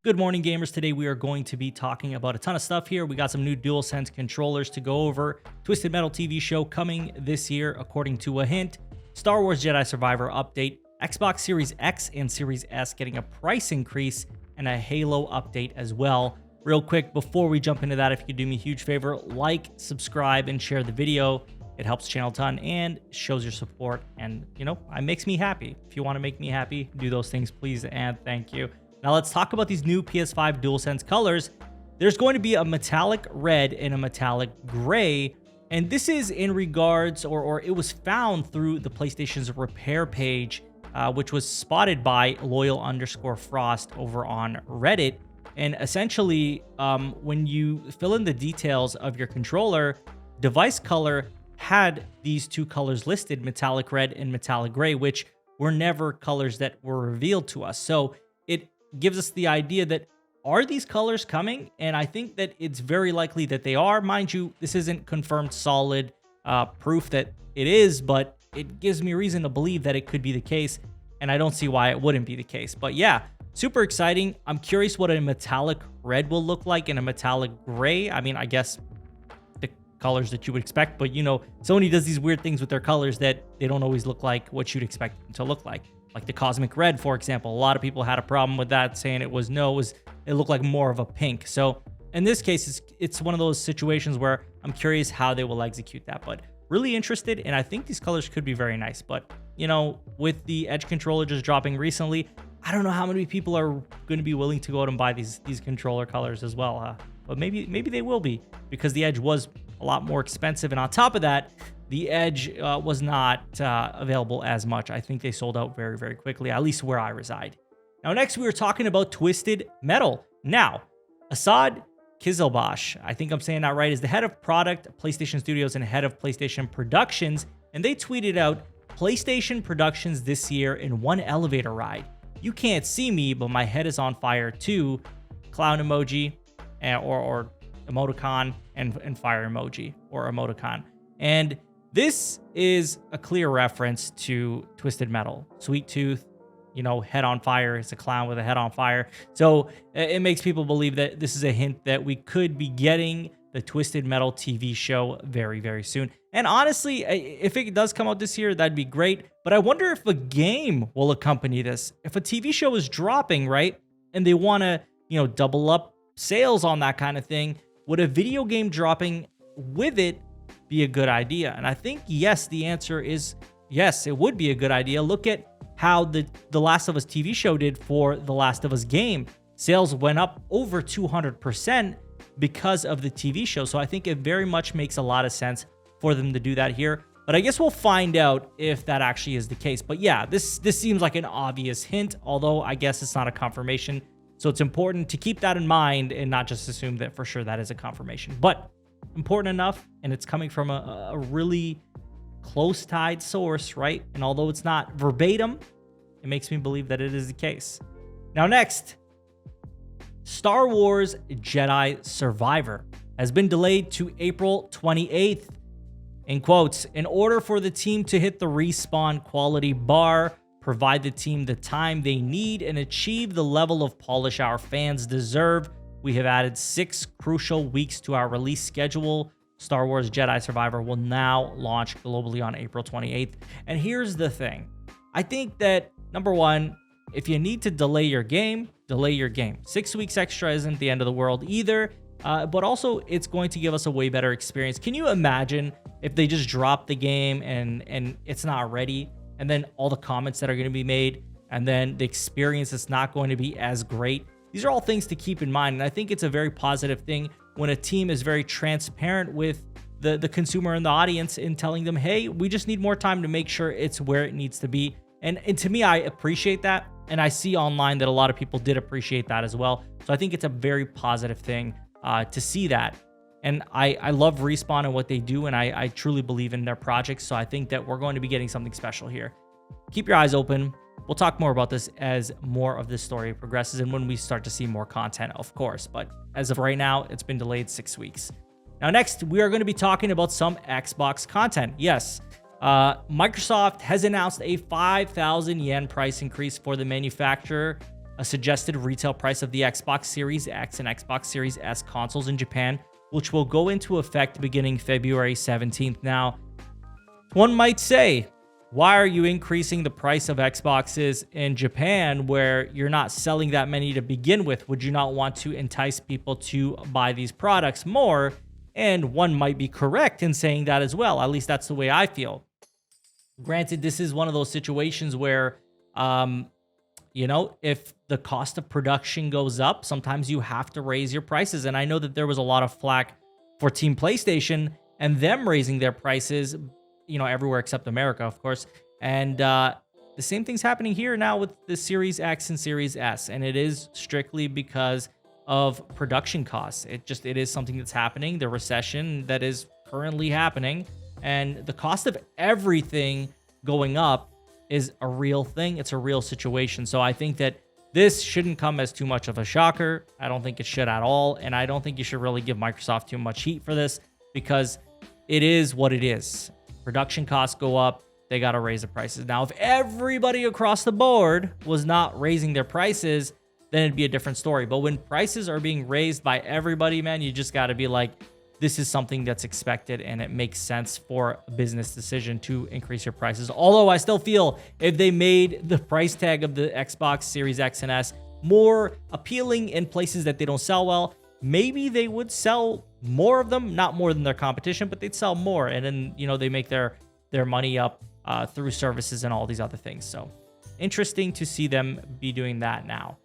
Good morning, gamers. Today we are going to be talking about a ton of stuff here. We got some new DualSense controllers to go over, Twisted Metal TV show coming this year according to a hint, Star Wars Jedi Survivor update, Xbox Series X and Series S getting a price increase, and a Halo update as well. Real quick, before we jump into that, if you could do me a huge favor, like, subscribe, and share the video. It helps the channel a ton and shows your support, and it makes me happy. If you want to make me happy, do those things, please, and thank you. Now let's talk about these new PS5 DualSense colors. There's going to be a metallic red and a metallic gray, and this is in regards, or it was found through the PlayStation's repair page, which was spotted by Loyal_Frost over on Reddit. And essentially, when you fill in the details of your controller, device color had these two colors listed, metallic red and metallic gray, which were never colors that were revealed to us. So it gives us the idea that, are these colors coming? And I think that it's very likely that they are. Mind you, this isn't confirmed solid proof that it is, but it gives me reason to believe that it could be the case, and I don't see why it wouldn't be the case. But yeah, super exciting. I'm curious what a metallic red will look like and a metallic gray. I mean, I guess the colors that you would expect, but Sony does these weird things with their colors that they don't always look like what you'd expect them to look like. Like the cosmic red, for example. A lot of people had a problem with that, saying it looked like more of a pink. So in this case, it's one of those situations where I'm curious how they will execute that, but really interested, and I think these colors could be very nice. But with the Edge controller just dropping recently, I don't know how many people are going to be willing to go out and buy these controller colors as well, but maybe they will be, because the Edge was a lot more expensive, and on top of that, the Edge was not available as much. I think they sold out very, very quickly, at least where I reside. Now, next we were talking about Twisted Metal. Now, Asad Kizilbash, I think I'm saying that right, is the head of product at PlayStation Studios and head of PlayStation Productions, and they tweeted out, PlayStation Productions this year in one elevator ride. You can't see me, but my head is on fire too. Clown emoji, or emoticon, and fire emoji, or emoticon. And this is a clear reference to Twisted Metal. Sweet Tooth, head on fire. It's a clown with a head on fire. So it makes people believe that this is a hint that we could be getting the Twisted Metal TV show very, very soon. And honestly, if it does come out this year, that'd be great. But I wonder if a game will accompany this. If a TV show is dropping, right, and they want to, double up sales on that kind of thing, would a video game dropping with it be a good idea? And I think yes, the answer is yes, it would be a good idea. Look at how the Last of Us TV show did for the Last of Us game. Sales went up over 200% because of the TV show. So I think it very much makes a lot of sense for them to do that here. But I guess we'll find out if that actually is the case. But yeah, this seems like an obvious hint, although I guess it's not a confirmation. So it's important to keep that in mind and not just assume that for sure that is a confirmation. But important enough, and it's coming from a really close-tied source, right? And although it's not verbatim, it makes me believe that it is the case. Now next, Star Wars Jedi Survivor has been delayed to April 28th. In quotes, in order for the team to hit the Respawn quality bar, provide the team the time they need, and achieve the level of polish our fans deserve, we have added 6 crucial weeks to our release schedule. Star Wars Jedi Survivor will now launch globally on April 28th. And here's the thing. I think that, number one, if you need to delay your game, delay your game. 6 weeks extra isn't the end of the world either, but also it's going to give us a way better experience. Can you imagine if they just drop the game and it's not ready, and then all the comments that are going to be made, and then the experience is not going to be as great? These are all things to keep in mind, and I think it's a very positive thing when a team is very transparent with the consumer and the audience in telling them, hey, we just need more time to make sure it's where it needs to be. And to me, I appreciate that, and I see online that a lot of people did appreciate that as well. So I think it's a very positive thing to see that. And I love Respawn and what they do, and I truly believe in their projects, so I think that we're going to be getting something special here. Keep your eyes open. We'll talk more about this as more of this story progresses and when we start to see more content, of course. But as of right now, it's been delayed 6 weeks. Now, next, we are going to be talking about some Xbox content. Yes, Microsoft has announced a 5,000 yen price increase for the manufacturer a suggested retail price of the Xbox Series X and Xbox Series S consoles in Japan, which will go into effect beginning February 17th. Now, one might say, why are you increasing the price of Xboxes in Japan where you're not selling that many to begin with? Would you not want to entice people to buy these products more? And one might be correct in saying that as well. At least that's the way I feel. Granted, this is one of those situations where, you know, if the cost of production goes up, sometimes you have to raise your prices. And I know that there was a lot of flack for Team PlayStation and them raising their prices, you know, everywhere except America, of course. And the same thing's happening here now with the Series X and Series S. And it is strictly because of production costs. It is something that's happening. The recession that is currently happening and the cost of everything going up is a real thing. It's a real situation. So I think that this shouldn't come as too much of a shocker. I don't think it should at all. And I don't think you should really give Microsoft too much heat for this because it is what it is. Production costs go up. They got to raise the prices. Now, if everybody across the board was not raising their prices, then it'd be a different story. But when prices are being raised by everybody, man, you just got to be like, this is something that's expected and it makes sense for a business decision to increase your prices. Although I still feel if they made the price tag of the Xbox Series X and S more appealing in places that they don't sell well, maybe they would sell more of them, not more than their competition, but they'd sell more. And then, you know, they make their money up through services and all these other things. So interesting to see them be doing that now.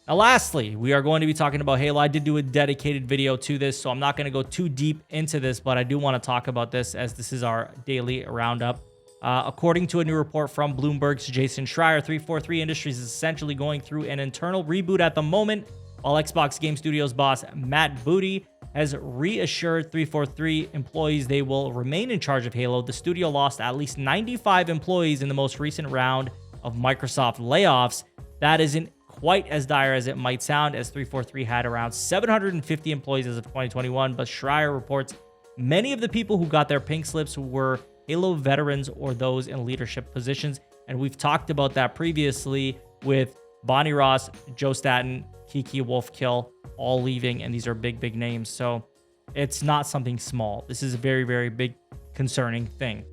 Now, lastly, we are going to be talking about Halo. I did do a dedicated video to this, so I'm not going to go too deep into this, but I do want to talk about this as this is our daily roundup. According to a new report from Bloomberg's Jason Schreier, 343 Industries is essentially going through an internal reboot at the moment, while Xbox Game Studios boss Matt Booty has reassured 343 employees they will remain in charge of Halo. The studio lost at least 95 employees in the most recent round of Microsoft layoffs. That isn't quite as dire as it might sound, as 343 had around 750 employees as of 2021, but Schreier reports many of the people who got their pink slips were Halo veterans or those in leadership positions. And we've talked about that previously with Bonnie Ross, Joe Staten, Kiki Wolfkill, all leaving, and these are big, big names. So it's not something small. This is a very, very big concerning thing.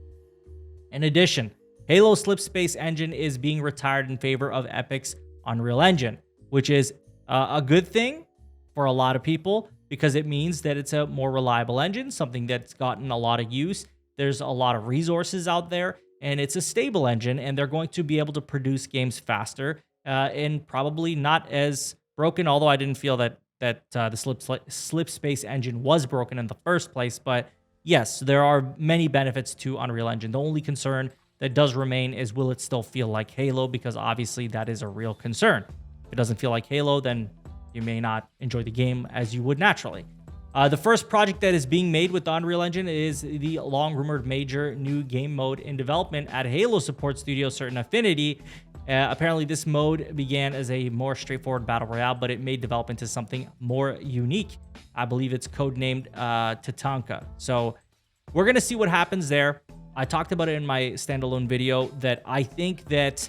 In addition, Halo Slipspace engine is being retired in favor of Epic's Unreal Engine, which is a good thing for a lot of people because it means that it's a more reliable engine, something that's gotten a lot of use. There's a lot of resources out there, and it's a stable engine, and they're going to be able to produce games faster and probably not as broken, although I didn't feel that the Slipspace engine was broken in the first place. But yes, there are many benefits to Unreal Engine. The only concern that does remain is, will it still feel like Halo? Because obviously that is a real concern. If it doesn't feel like Halo, then you may not enjoy the game as you would naturally. The first project that is being made with the Unreal Engine is the long-rumored major new game mode in development at Halo support studio Certain Affinity. Apparently, this mode began as a more straightforward battle royale, but it may develop into something more unique. I believe it's codenamed Tatanka. So we're going to see what happens there. I talked about it in my standalone video that I think that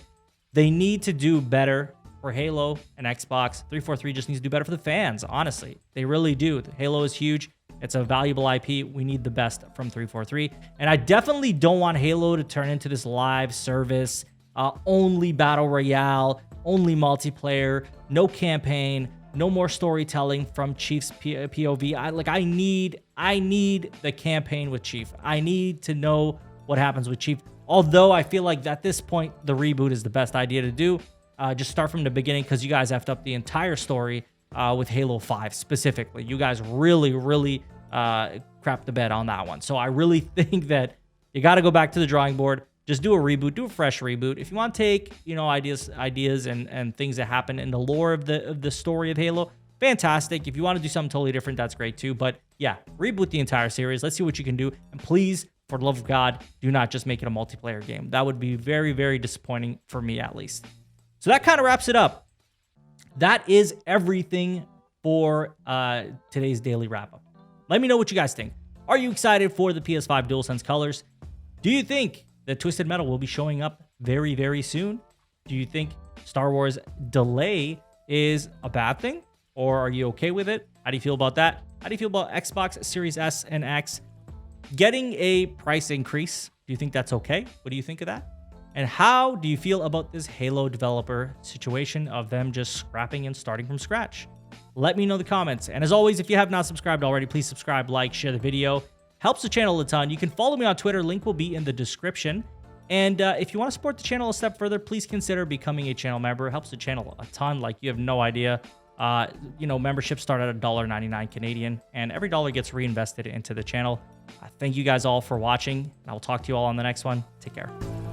they need to do better for Halo and Xbox. 343 just needs to do better for the fans, honestly. They really do. Halo is huge. It's a valuable IP. We need the best from 343. And I definitely don't want Halo to turn into this live service, only battle royale, only multiplayer, no campaign, no more storytelling from Chief's POV. I need the campaign with Chief. I need to know what happens with Chief. Although I feel like at this point, the reboot is the best idea to do. Just start from the beginning because you guys effed up the entire story with Halo 5 specifically. You guys really crapped the bed on that one. So I really think that you got to go back to the drawing board. Just do a reboot, do a fresh reboot. If you want to take, ideas and things that happen in the lore of the story of Halo, fantastic. If you want to do something totally different, that's great too. But yeah, reboot the entire series. Let's see what you can do. And please, for the love of God, do not just make it a multiplayer game. That would be very, very disappointing for me, at least. So that kind of wraps it up. That is everything for today's daily wrap-up. Let me know what you guys think. Are you excited for the PS5 DualSense Colors? Do you think that Twisted Metal will be showing up very, very soon? Do you think Star Wars delay is a bad thing, or are you okay with it? How do you feel about that? How do you feel about Xbox Series S and X getting a price increase? Do you think that's okay? What do you think of that? And how do you feel about this Halo developer situation of them just scrapping and starting from scratch? Let me know in the comments. And as always, if you have not subscribed already, please subscribe, like, share the video. Helps the channel a ton. You can follow me on Twitter. Link will be in the description. And if you want to support the channel a step further, please consider becoming a channel member. It helps the channel a ton. Like, you have no idea. Memberships start at $1.99 Canadian, and every dollar gets reinvested into the channel. Thank you guys all for watching, and I will talk to you all on the next one. Take care.